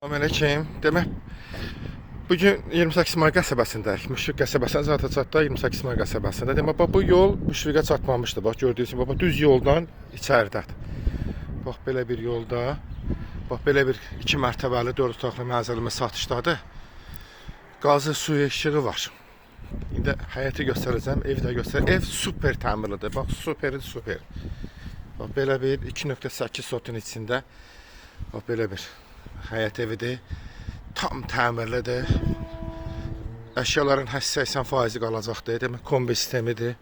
Selamünaleyküm. Demək, bugün 28 may qəsəbəsindəyik. Müşfiq qəsəbəsindən zaten çatda 28 may qəsəbəsində. Demək, bu yol Müşfiqə çatmamışdı. Bax, gördüyünüz kimi, düz yoldan içəridədir. Bax, belə bir yolda, bax, belə bir 2 mərtəbəli 4 otaqlı mənzilimiz satışdadır. Qazı, suyu, işığı var. İndi həyəti göstərəcəm, evi də göstərəcəm. Ev super təmirlidir. Bax, super. Bax, belə bir 2.8 sotun içində. Bax, belə bir həyət evidir. Tam təmirlidir. Əşyaların 80% qalacaqdır. Demək, kombi sistemidir.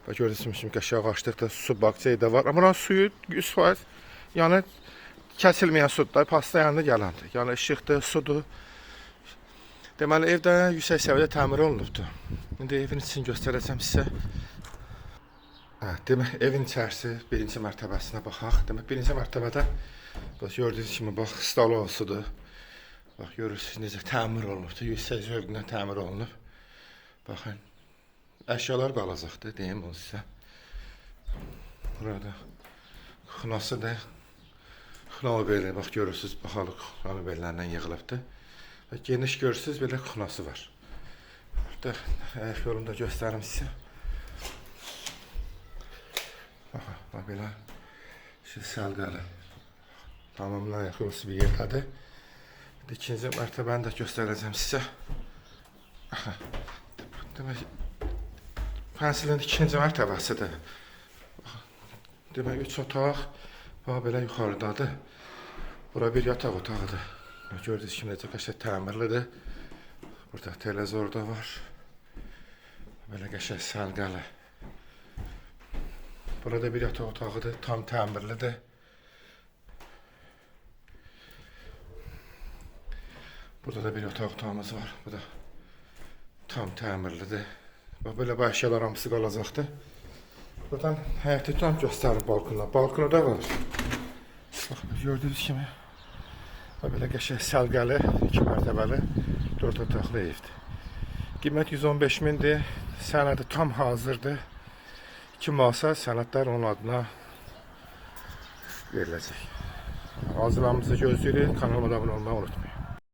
Bax, gördüyünüz kimi aşağı açdıqda su bakçayı da var. Amma suyu 100%, yəni kəsilməyən sudur. Pasta yanında gələndir. Yəni işıqdır, sudur. Deməli, evdə yüksək səviyyədə təmir olunubdur. İndi evin içini göstərəcəm sizə. Demək, evin içərisi birinci mərtəbəsinə baxaq. Demək, birinci mərtəbədə bax, gördüyünüz kimi, bax, stalosudur. Bax, görürsünüz necə təmir olunubdur. Yüksək zövqlə təmir olunub. Baxın, əşyalar qalacaqdır, deyim onu sizə. Burada xınasıdır. Xınalı belə, bax, görürsünüz, baxalıq, xınalı bellərindən yığılıbdır. Geniş görürsünüz, belə xınası var. Burada həyət yolunu da göstərim sizə. Bax, belə səlqəli. Tamamla yaxınlısı bir yerdədir. İkinci mərtəbəni də göstərəcəm sizə. Demək, pensilin ikinci mərtəbəsidir. Demək, 3 otaq belə yuxarıdadır. Bura bir yataq otağıdır. Gördüyünüz kimi, necə qəşəng təmirlidir. Burada televizor da var. Belə qəşəng səlqəli. Burada bir yataq otağıdır, tam təmirlidir. Burada da bir yataq otağımız var. Bu da tam təmirlidir. Bax, belə bu əşyalar hamısı qalacaqdır. Buradan həyəti tam göstərir balkona. Balkonu da var. Bax, gördüyünüz kimi, belə qəşəng səlqəli, 2 mərtəbəli, 4 otaqlı evdir. Qiymət 115 mindir. Sənədi tam hazırdır. 2 masa sənədlər onun adına veriləcək. Arzularımızı gözləyirik. Kanalıma da abunə olmayı unutmayın.